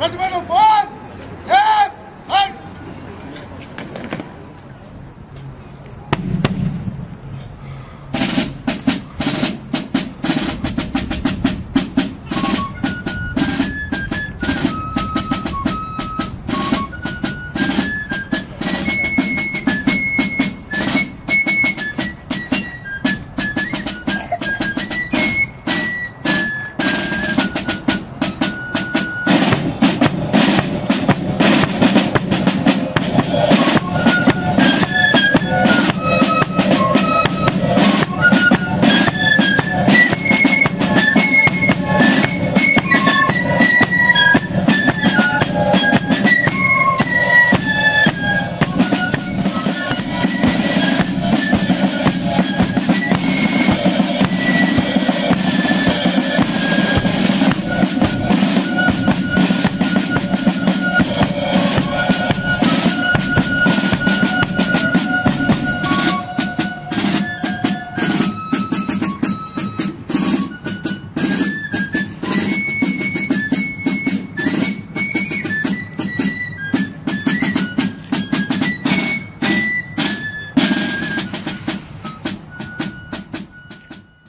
Regiment of 1, 10, and...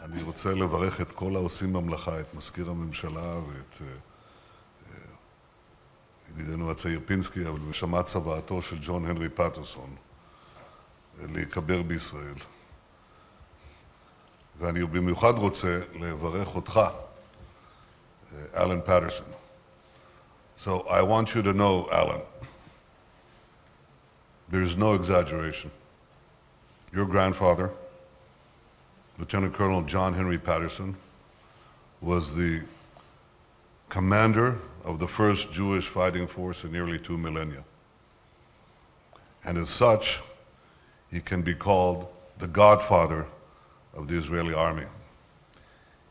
אני רוצה לברך את כל העושים במלאכה, את מזכיר הממשלה ואת ידידנו הצעיר פינסקי, אבל בשמע צוואתו של ג'ון הנרי פטרסון להיקבר בישראל. ואני במיוחד רוצה לברך אותך, Alan Patterson. So I want you to know, Alan, there is no exaggeration. Your grandfather, Lieutenant Colonel John Henry Patterson, was the commander of the first Jewish fighting force in nearly 2 millennia. And as such, he can be called the godfather of the Israeli army.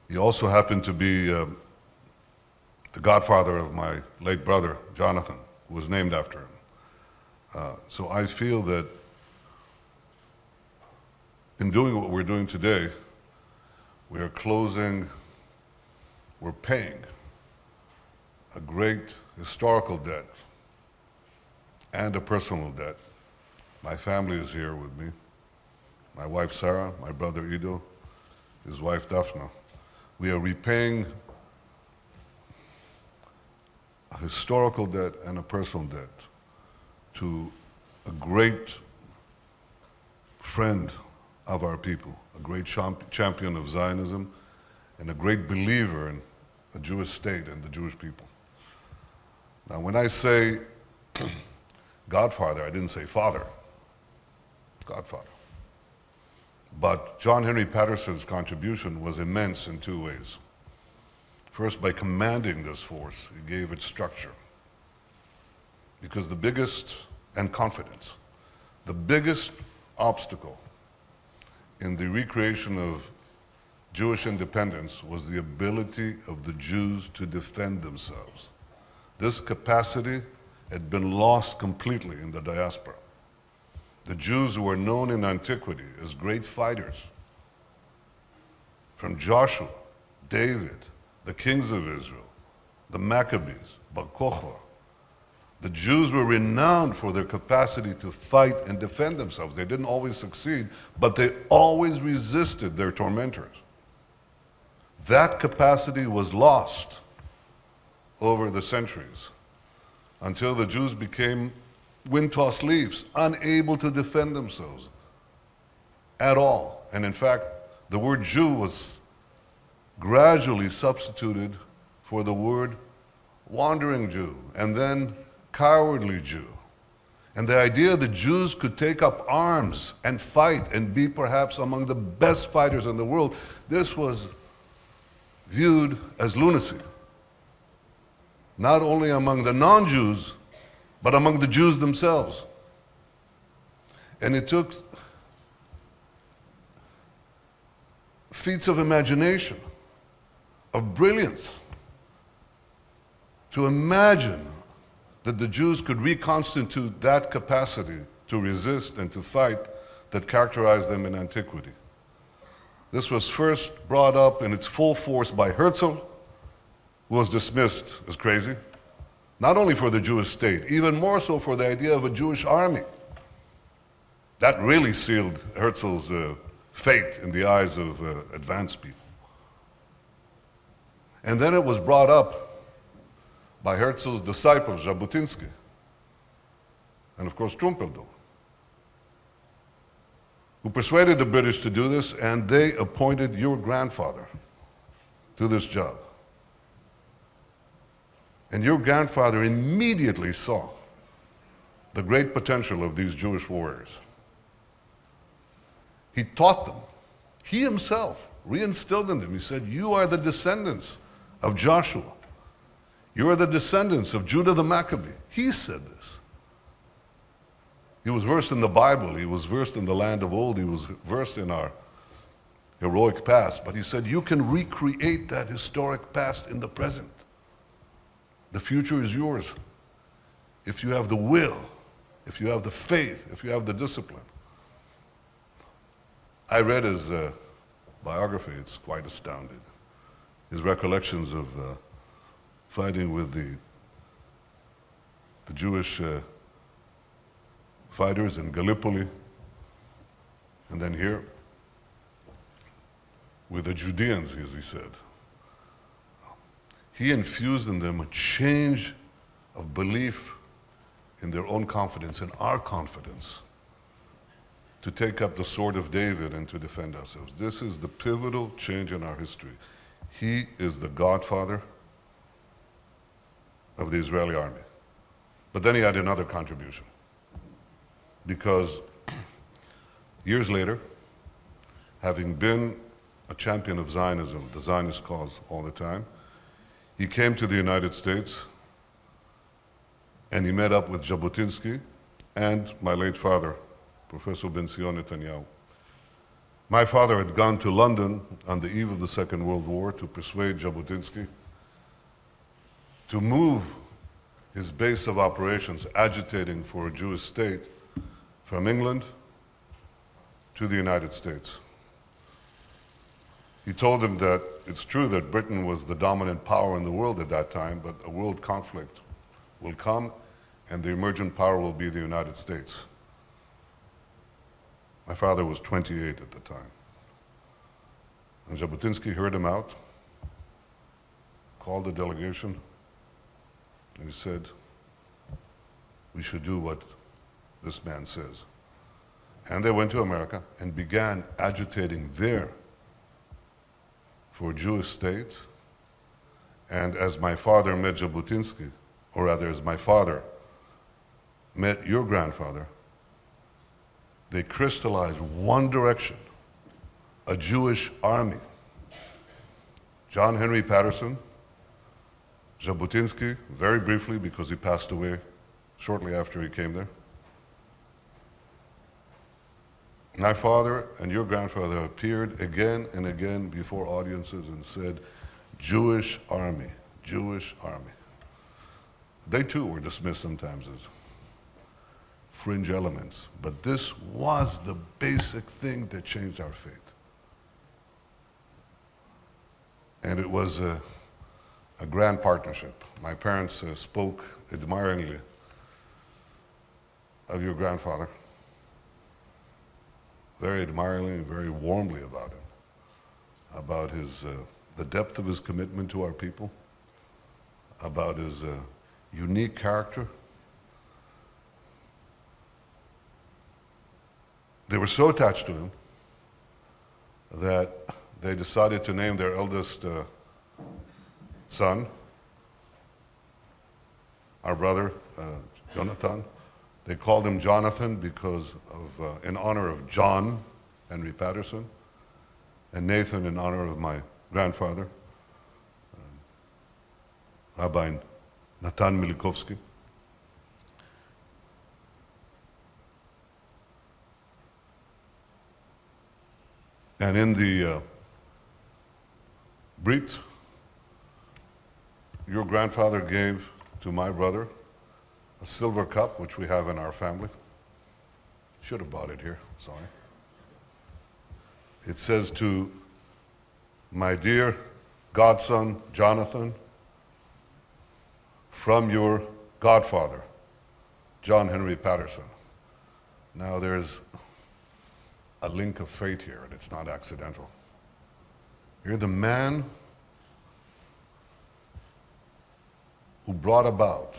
He also happened to be the godfather of my late brother, Jonathan, who was named after him. So I feel that in doing what we're doing today, we're paying a great historical debt and a personal debt. My family is here with me. My wife Sara, my brother Ido, his wife Daphna. We are repaying a historical debt and a personal debt to a great friend of our people, a great champion of Zionism, and a great believer in the Jewish state and the Jewish people. Now, when I say godfather, I didn't say father, godfather. But John Henry Patterson's contribution was immense in 2 ways. First, by commanding this force, he gave it structure. Because the biggest, and confidence, the biggest obstacle in the recreation of Jewish independence was the ability of the Jews to defend themselves. This capacity had been lost completely in the diaspora. The Jews who were known in antiquity as great fighters, from Joshua, David, the kings of Israel, the Maccabees, Bar Kokhba, the Jews were renowned for their capacity to fight and defend themselves. They didn't always succeed, but they always resisted their tormentors. That capacity was lost over the centuries until the Jews became wind-tossed leaves, unable to defend themselves at all. And in fact, the word Jew was gradually substituted for the word wandering Jew, and then cowardly Jew. And the idea that Jews could take up arms and fight and be perhaps among the best fighters in the world, this was viewed as lunacy. Not only among the non-Jews, but among the Jews themselves. And it took feats of imagination, of brilliance, to imagine that the Jews could reconstitute that capacity to resist and to fight that characterized them in antiquity. This was first brought up in its full force by Herzl, who was dismissed as crazy. not only for the Jewish state, even more so for the idea of a Jewish army. That really sealed Herzl's fate in the eyes of advanced people. And then it was brought up by Herzl's disciples, Jabotinsky, and of course Trumpeldor, who persuaded the British to do this, and they appointed your grandfather to this job. And your grandfather immediately saw the great potential of these Jewish warriors. He taught them. He himself reinstilled in them. He said, you are the descendants of Joshua. You are the descendants of Judah the Maccabee. He said this. He was versed in the Bible. He was versed in the land of old. He was versed in our heroic past. But he said, you can recreate that historic past in the present. The future is yours if you have the will, if you have the faith, if you have the discipline. I read his biography. It's quite astounding. His recollections of fighting with the Jewish fighters in Gallipoli, and then here with the Judeans, as he said. He infused in them a change of belief in their own confidence, in our confidence, to take up the sword of David and to defend ourselves. This is the pivotal change in our history. He is the godfather of the Israeli army. But then he had another contribution, because years later, having been a champion of Zionism, the Zionist cause all the time, he came to the United States and he met up with Jabotinsky and my late father, Professor Ben-Zion Netanyahu. My father had gone to London on the eve of the Second World War to persuade Jabotinsky to move his base of operations, agitating for a Jewish state, from England to the United States. He told him that it's true that Britain was the dominant power in the world at that time, but a world conflict will come and the emergent power will be the United States. My father was 28 at the time. And Jabotinsky heard him out, called the delegation, and he said, we should do what this man says. And they went to America and began agitating there for a Jewish state. And as my father met Jabotinsky, or rather as my father met your grandfather, they crystallized one direction, a Jewish army. John Henry Patterson, Jabotinsky, very briefly because he passed away shortly after he came there. My father and your grandfather appeared again and again before audiences and said, Jewish army, Jewish army. They too were dismissed sometimes as fringe elements, but this was the basic thing that changed our fate. And it was a grand partnership. My parents spoke admiringly of your grandfather, very admiringly, very warmly about his, the depth of his commitment to our people, about his unique character. They were so attached to him that they decided to name their eldest son, our brother, Jonathan. They called him Jonathan because of, in honor of John Henry Patterson, and Nathan in honor of my grandfather, Rabbi Natan Milikovsky. And in the Brit, your grandfather gave to my brother a silver cup, which we have in our family. Should have bought it here, sorry. It says to my dear godson, Jonathan, from your godfather, John Henry Patterson. Now there's a link of fate here, and it's not accidental. You're the man who brought about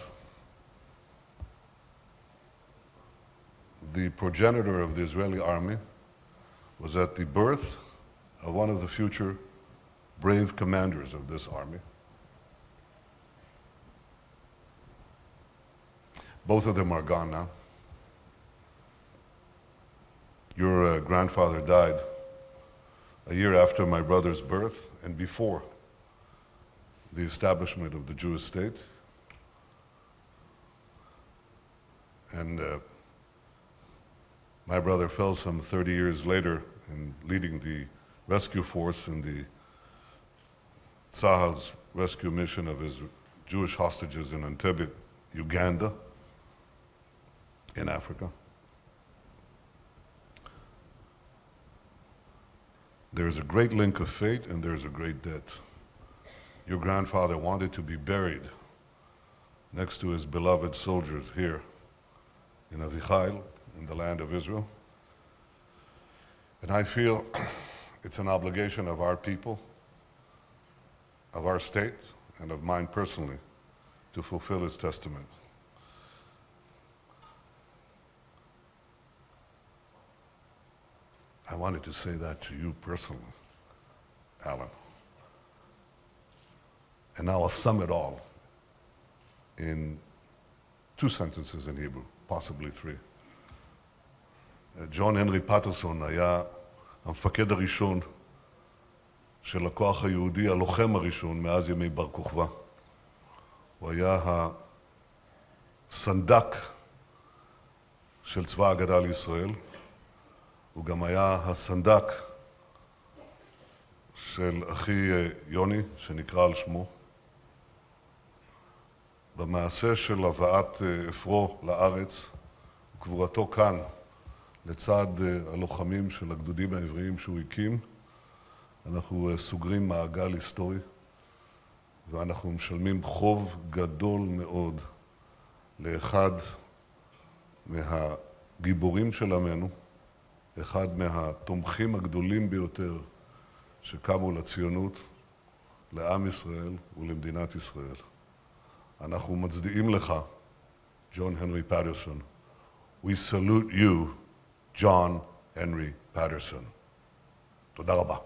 the progenitor of the Israeli army was at the birth of one of the future brave commanders of this army. Both of them are gone now. Your grandfather died a year after my brother's birth and before the establishment of the Jewish state. And my brother fell some 30 years later in leading the rescue force in the Tsahal's rescue mission of his Jewish hostages in Entebbe, Uganda, in Africa. There is a great link of fate and there is a great debt. Your grandfather wanted to be buried next to his beloved soldiers here in Avichail, in the land of Israel. And I feel it's an obligation of our people, of our state, and of mine personally, to fulfill his testament. I wanted to say that to you personally, Alan. And now I'll sum it all in 2 sentences in Hebrew, possibly 3. ג'ון הנרי פטרסון היה המפקד הראשון של הכוח היהודי, הלוחם הראשון מאז ימי בר כוכבא. הוא היה הסנדק של צבא ההגנה לישראל. הוא גם היה הסנדק של אחי יוני, שנקרא על שמו. במעשה של הבאת אפרו לארץ, קבורתו כאן, לצד הלוחמים של הגדודים העבריים שהוא הקים, אנחנו סוגרים מעגל היסטורי, ואנחנו משלמים חוב גדול מאוד לאחד מהגיבורים של עמנו, אחד מהתומכים הגדולים ביותר שקמו לציונות, לעם ישראל ולמדינת ישראל. אנחנו מצדיעים לך, ג'ון הנרי פטרסון. We salute you, John Henry Patterson. תודה רבה.